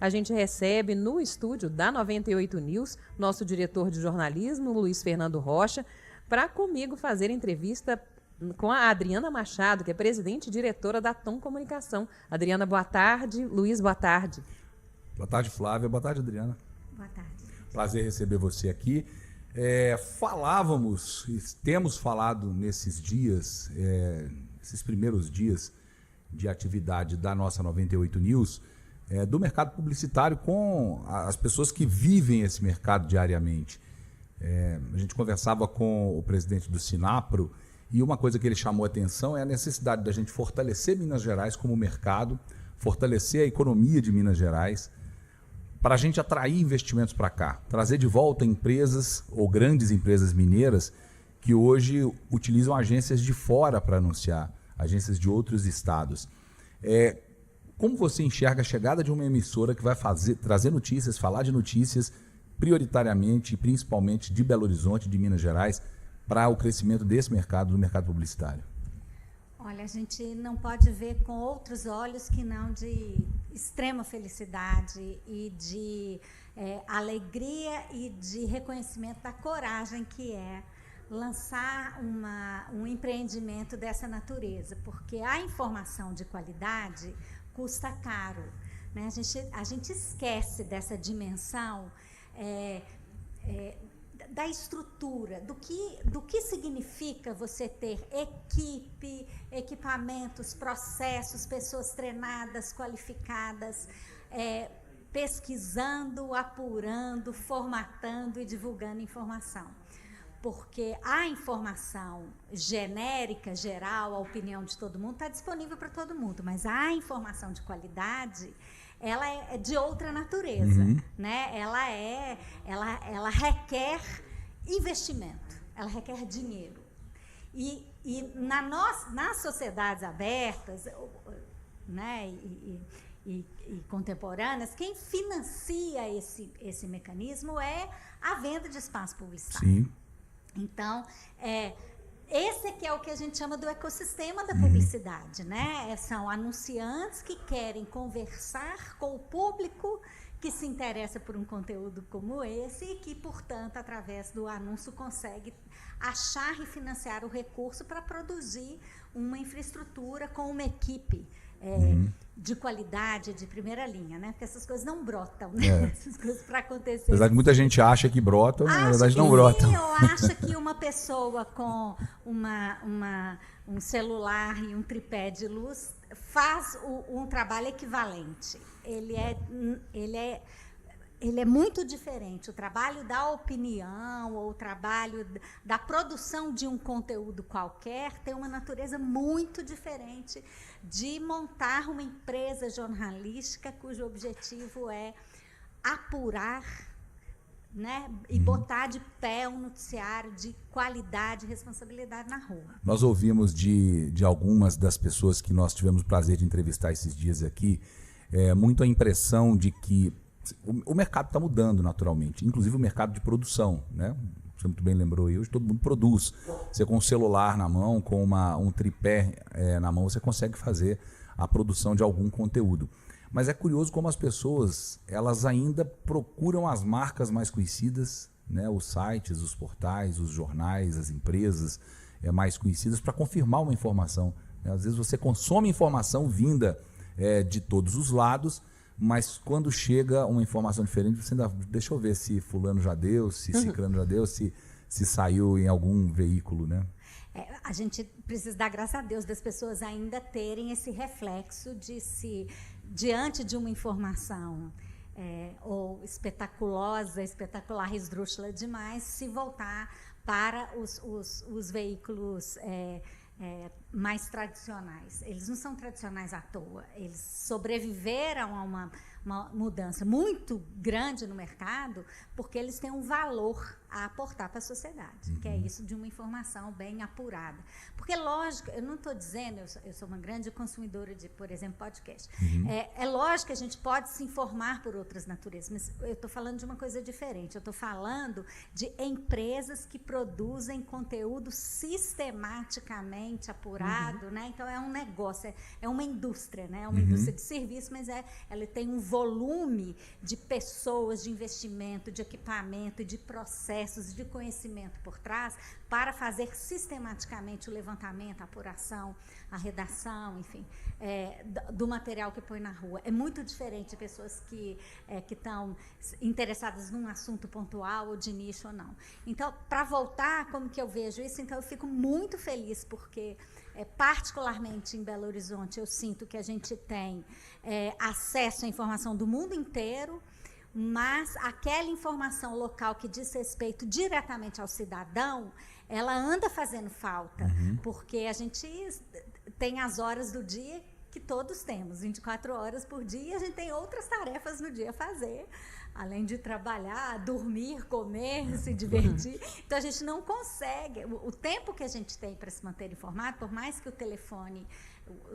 a gente recebe no estúdio da 98 News nosso diretor de jornalismo, Luiz Fernando Rocha, para comigo fazer entrevista com a Adriana Machado, que é presidente e diretora da Tom Comunicação. Adriana, boa tarde. Luiz, boa tarde. Boa tarde, Flávia. Boa tarde, Adriana. Boa tarde. Prazer receber você aqui. Temos falado nesses dias, esses primeiros dias de atividade da nossa 98 News, do mercado publicitário com as pessoas que vivem esse mercado diariamente. A gente conversava com o presidente do Sinapro e uma coisa que ele chamou a atenção é a necessidade da gente fortalecer Minas Gerais como mercado, fortalecer a economia de Minas Gerais, para a gente atrair investimentos para cá, trazer de volta empresas ou grandes empresas mineiras que hoje utilizam agências de fora para anunciar, agências de outros estados. Como você enxerga a chegada de uma emissora que vai trazer notícias, falar de notícias, prioritariamente e principalmente de Belo Horizonte, de Minas Gerais, para o crescimento desse mercado, do mercado publicitário? Olha, a gente não pode ver com outros olhos que não de extrema felicidade e de alegria e de reconhecimento da coragem que é lançar um empreendimento dessa natureza, porque a informação de qualidade custa caro, né? A gente esquece dessa dimensão da estrutura, do que significa você ter equipe, equipamentos, processos, pessoas treinadas, qualificadas, pesquisando, apurando, formatando e divulgando informação. Porque a informação genérica, geral, a opinião de todo mundo está disponível para todo mundo, mas a informação de qualidade, ela é de outra natureza, né? Ela requer investimento, ela requer dinheiro. E nas sociedades abertas, né, e contemporâneas, quem financia esse mecanismo é a venda de espaço publicitário. Sim. Então, esse aqui é o que a gente chama do ecossistema da publicidade, né? São anunciantes que querem conversar com o público que se interessa por um conteúdo como esse e que, portanto, através do anúncio consegue achar e financiar o recurso para produzir uma infraestrutura com uma equipe de qualidade, de primeira linha, né? Porque essas coisas não brotam, né? Essas coisas para acontecer. Apesar de muita gente acha que brotam, na verdade não brotam. Sim, ou acha que uma pessoa com um celular e um tripé de luz faz um trabalho equivalente. Ele é muito diferente. O trabalho da opinião ou o trabalho da produção de um conteúdo qualquer tem uma natureza muito diferente de montar uma empresa jornalística cujo objetivo é apurar, né, e botar de pé um noticiário de qualidade e responsabilidade na rua. Nós ouvimos de algumas das pessoas que nós tivemos o prazer de entrevistar esses dias aqui, muito a impressão de que o mercado está mudando naturalmente, inclusive o mercado de produção, né? Você muito bem lembrou aí, hoje todo mundo produz. Você com um celular na mão, com um tripé na mão, você consegue fazer a produção de algum conteúdo. Mas é curioso como as pessoas, elas ainda procuram as marcas mais conhecidas, né? Os sites, os portais, os jornais, as empresas mais conhecidas para confirmar uma informação, né? Às vezes você consome informação vinda de todos os lados, mas quando chega uma informação diferente, você ainda deixa eu ver se fulano já deu, se ciclano já deu, se saiu em algum veículo, né? A gente precisa dar graças a Deus das pessoas ainda terem esse reflexo de se, diante de uma informação ou espetacular, esdrúxula demais, se voltar para os veículos mais tradicionais. Eles não são tradicionais à toa, eles sobreviveram a uma mudança muito grande no mercado porque eles têm um valor a aportar para a sociedade, que é isso de uma informação bem apurada. Porque, lógico, eu não estou dizendo, eu sou uma grande consumidora de, por exemplo, podcast. É lógico que a gente pode se informar por outras naturezas, mas eu estou falando de uma coisa diferente. Eu estou falando de empresas que produzem conteúdo sistematicamente apurado, né? Então, é um negócio, é uma indústria, né? É uma indústria de serviço, mas ela tem um volume de pessoas, de investimento, de equipamento, de processos, de conhecimento por trás, para fazer sistematicamente o levantamento, a apuração, a redação, enfim, do material que põe na rua. É muito diferente de pessoas que estão interessadas num assunto pontual ou de nicho ou não. Então, para voltar, como que eu vejo isso? Então, eu fico muito feliz, porque, particularmente em Belo Horizonte, eu sinto que a gente tem acesso à informação do mundo inteiro, mas aquela informação local que diz respeito diretamente ao cidadão, ela anda fazendo falta, porque a gente tem as horas do dia que todos temos, 24 horas por dia, e a gente tem outras tarefas no dia a fazer, além de trabalhar, dormir, comer, se divertir. Então, a gente não consegue. O tempo que a gente tem para se manter informado, por mais que o telefone,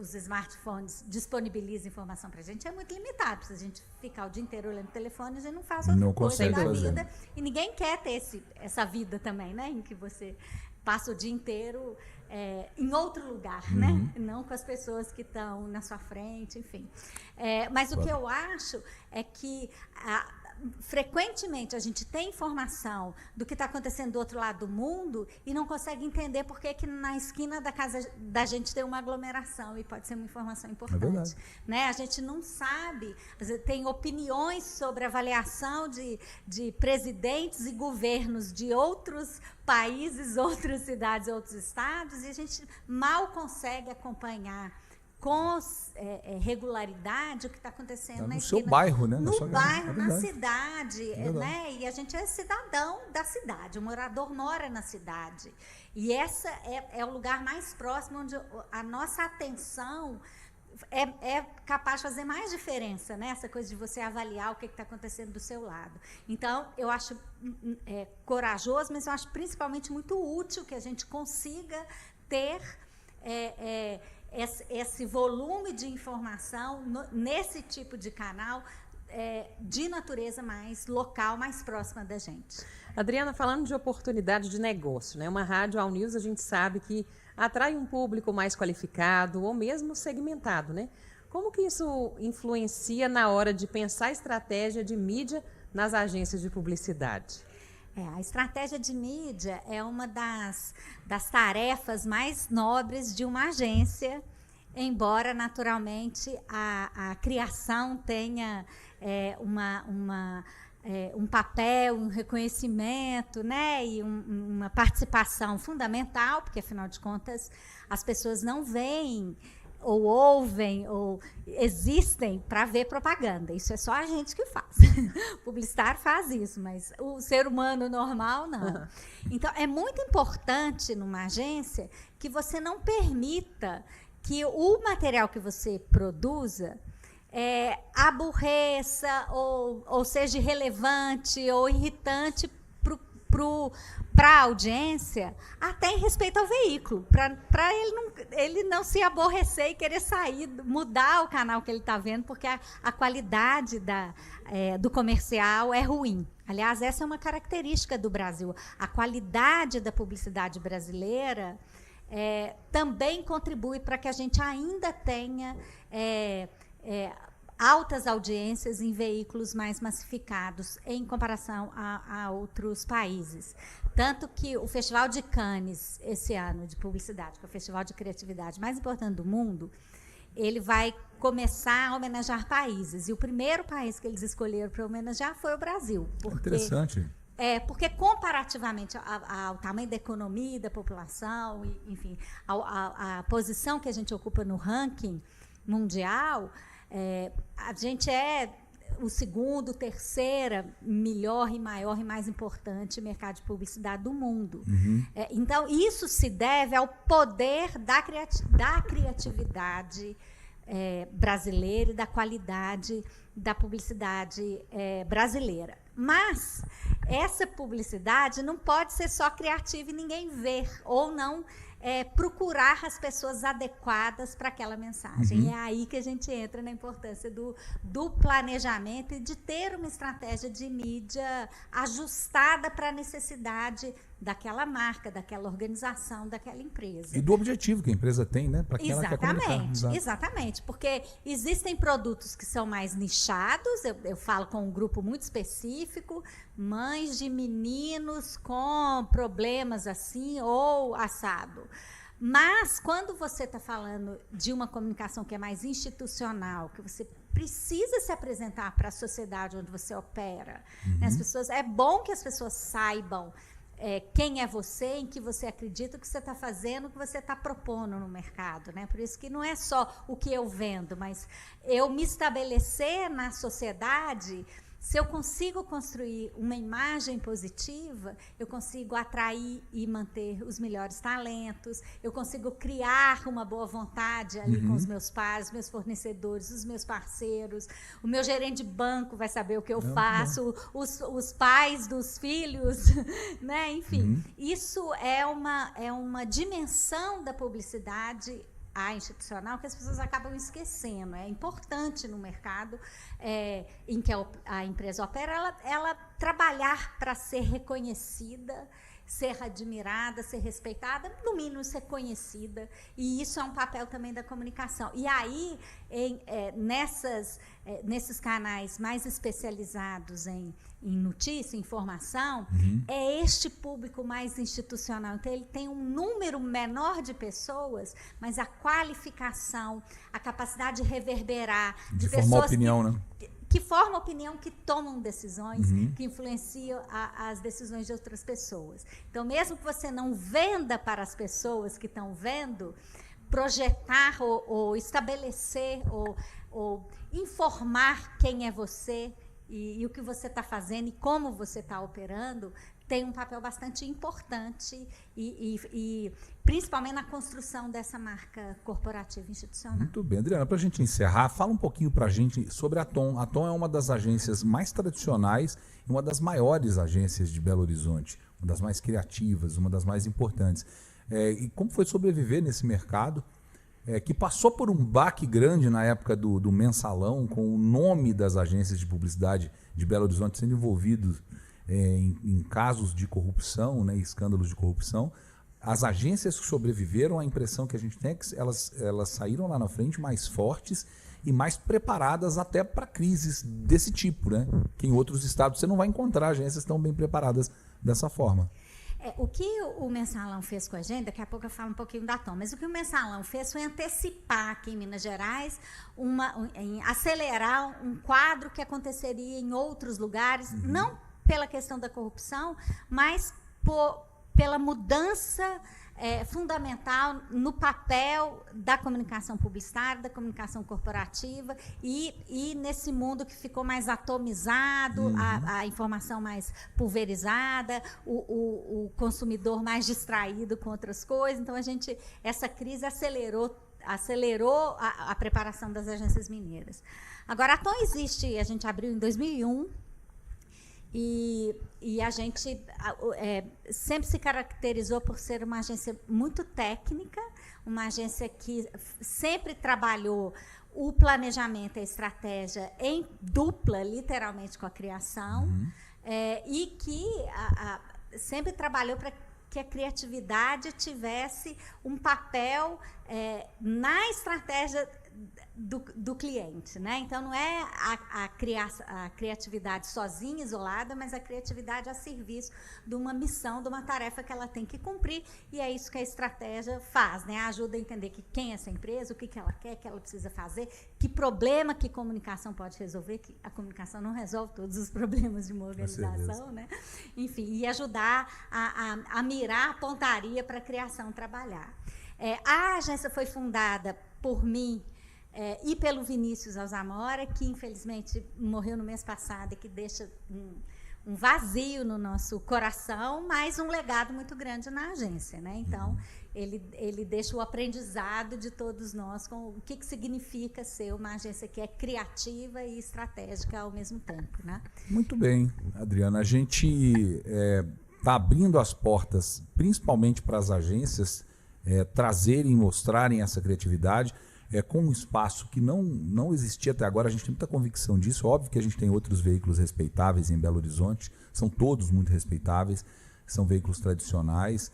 os smartphones disponibilizem informação para a gente, é muito limitado. Se a gente ficar o dia inteiro olhando o telefone, a gente não faz outra coisa da vida. E ninguém quer ter essa vida também, né, em que você passa o dia inteiro em outro lugar, né? Não com as pessoas que estão na sua frente, enfim. Mas o que eu acho é que frequentemente a gente tem informação do que está acontecendo do outro lado do mundo e não consegue entender por que na esquina da casa da gente tem uma aglomeração, e pode ser uma informação importante. Né? A gente não sabe, tem opiniões sobre avaliação de presidentes e governos de outros países, outras cidades, outros estados, e a gente mal consegue acompanhar com regularidade o que está acontecendo na esquina. No seu bairro, né? No bairro, na cidade, né? E a gente é cidadão da cidade, o morador mora na cidade. E essa é o lugar mais próximo onde a nossa atenção é capaz de fazer mais diferença, né? Essa coisa de você avaliar o que está acontecendo do seu lado. Então, eu acho corajoso, mas eu acho principalmente muito útil que a gente consiga ter esse volume de informação nesse tipo de canal de natureza mais local, mais próxima da gente. Adriana, falando de oportunidade de negócio, né? Uma rádio All News, a gente sabe que atrai um público mais qualificado ou mesmo segmentado, né? Como que isso influencia na hora de pensar a estratégia de mídia nas agências de publicidade? A estratégia de mídia é uma das tarefas mais nobres de uma agência, embora, naturalmente, a criação tenha um papel, um reconhecimento, né, e uma participação fundamental, porque, afinal de contas, as pessoas não veem ou ouvem, ou existem para ver propaganda. Isso é só a gente que faz. O publicitário faz isso, mas o ser humano normal, não. Então, é muito importante, numa agência, que você não permita que o material que você produza aborreça, ou seja irrelevante ou irritante para a audiência, até em respeito ao veículo, para ele não se aborrecer e querer sair, mudar o canal que ele está vendo, porque a qualidade do comercial é ruim. Aliás, essa é uma característica do Brasil. A qualidade da publicidade brasileira também contribui para que a gente ainda tenha altas audiências em veículos mais massificados em comparação a outros países. Tanto que o Festival de Cannes, esse ano, de publicidade, que é o festival de criatividade mais importante do mundo, ele vai começar a homenagear países. E o primeiro país que eles escolheram para homenagear foi o Brasil. Interessante. Porque, comparativamente ao tamanho da economia, da população, enfim, a posição que a gente ocupa no ranking mundial, a gente é o segundo, terceira melhor e maior e mais importante mercado de publicidade do mundo. Então, isso se deve ao poder da criatividade brasileira e da qualidade da publicidade brasileira. Mas essa publicidade não pode ser só criativa e ninguém ver, ou não procurar as pessoas adequadas para aquela mensagem. É aí que a gente entra na importância do planejamento e de ter uma estratégia de mídia ajustada para a necessidade daquela marca, daquela organização, daquela empresa. E do objetivo que a empresa tem, né? Para quem ela quer comunicar. Exatamente, porque existem produtos que são mais nichados, eu falo com um grupo muito específico, mães de meninos com problemas assim ou assado. Mas, quando você está falando de uma comunicação que é mais institucional, que você precisa se apresentar para a sociedade onde você opera, né? As pessoas, é bom que as pessoas saibam quem é você, em que você acredita, o que você está fazendo, o que você está propondo no mercado, né? Por isso que não é só o que eu vendo, mas eu me estabelecer na sociedade. Se eu consigo construir uma imagem positiva, eu consigo atrair e manter os melhores talentos, eu consigo criar uma boa vontade ali com os meus pares, meus fornecedores, os meus parceiros, o meu gerente de banco vai saber o que eu faço, os pais dos filhos, né? Enfim, isso é uma dimensão da publicidade institucional que as pessoas acabam esquecendo. É importante no mercado em que a empresa opera, ela trabalhar para ser reconhecida, ser admirada, ser respeitada, no mínimo ser conhecida, e isso é um papel também da comunicação. E aí, nesses canais mais especializados em notícia, informação, é este público mais institucional. Então, ele tem um número menor de pessoas, mas a qualificação, a capacidade de reverberar, de pessoas formar opinião, né? Que formam opinião, que tomam decisões, que influenciam as decisões de outras pessoas. Então, mesmo que você não venda para as pessoas que estão vendo, projetar ou estabelecer ou informar quem é você e o que você está fazendo e como você está operando, tem um papel bastante importante e principalmente na construção dessa marca corporativa institucional. Muito bem. Adriana, para a gente encerrar, fala um pouquinho para a gente sobre a Tom. A Tom é uma das agências mais tradicionais e uma das maiores agências de Belo Horizonte, uma das mais criativas, uma das mais importantes. E como foi sobreviver nesse mercado que passou por um baque grande na época do mensalão, com o nome das agências de publicidade de Belo Horizonte sendo envolvidos em casos de corrupção, né, escândalos de corrupção. As agências que sobreviveram, a impressão que a gente tem é que elas saíram lá na frente mais fortes e mais preparadas até para crises desse tipo, né? Que em outros estados você não vai encontrar agências tão bem preparadas dessa forma. O que o Mensalão fez com a gente, daqui a pouco eu falo um pouquinho da Tom, mas o que o Mensalão fez foi antecipar aqui em Minas Gerais, acelerar um quadro que aconteceria em outros lugares, não pela questão da corrupção, mas pela mudança fundamental no papel da comunicação publicitária, da comunicação corporativa e nesse mundo que ficou mais atomizado, a informação mais pulverizada, o consumidor mais distraído com outras coisas. Então, essa crise acelerou a preparação das agências mineiras. Agora, a Tom existe, a gente abriu em 2001, e a gente sempre se caracterizou por ser uma agência muito técnica, uma agência que sempre trabalhou o planejamento e a estratégia em dupla, literalmente, com a criação, e que sempre trabalhou para que a criatividade tivesse um papel na estratégia do cliente, né? Então, não é a criatividade sozinha, isolada, mas a criatividade a serviço de uma missão, de uma tarefa que ela tem que cumprir, e é isso que a estratégia faz, né? Ajuda a entender quem é essa empresa, o que ela quer, o que ela precisa fazer, que problema que comunicação pode resolver, que a comunicação não resolve todos os problemas de uma organização, né? Enfim, e ajudar a mirar a pontaria para a criação trabalhar. A agência foi fundada por mim e pelo Vinícius Alzamora, que infelizmente morreu no mês passado e que deixa um vazio no nosso coração, mas um legado muito grande na agência, né? Então, ele deixa o aprendizado de todos nós com o que significa ser uma agência que é criativa e estratégica ao mesmo tempo, né? Muito bem, Adriana. A gente está abrindo as portas, principalmente para as agências trazerem e mostrarem essa criatividade, com um espaço que não existia até agora. A gente tem muita convicção disso. Óbvio que a gente tem outros veículos respeitáveis em Belo Horizonte, são todos muito respeitáveis, são veículos tradicionais,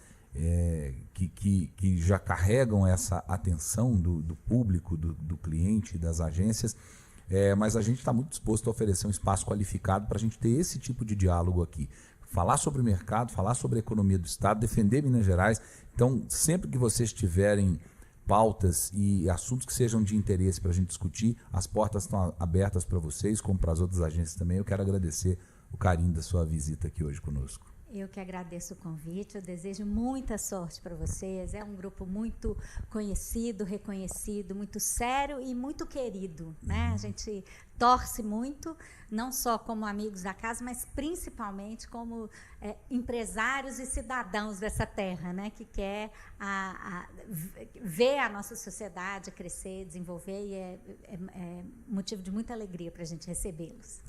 que já carregam essa atenção do público, do cliente, das agências, mas a gente está muito disposto a oferecer um espaço qualificado para a gente ter esse tipo de diálogo aqui. Falar sobre o mercado, falar sobre a economia do Estado, defender Minas Gerais. Então, sempre que vocês tiverem pautas e assuntos que sejam de interesse para a gente discutir, as portas estão abertas para vocês, como para as outras agências também. Eu quero agradecer o carinho da sua visita aqui hoje conosco. Eu que agradeço o convite, eu desejo muita sorte para vocês. É um grupo muito conhecido, reconhecido, muito sério e muito querido, né? A gente torce muito, não só como amigos da casa, mas principalmente como empresários e cidadãos dessa terra, né? Que quer ver a nossa sociedade crescer, desenvolver, e é motivo de muita alegria para a gente recebê-los.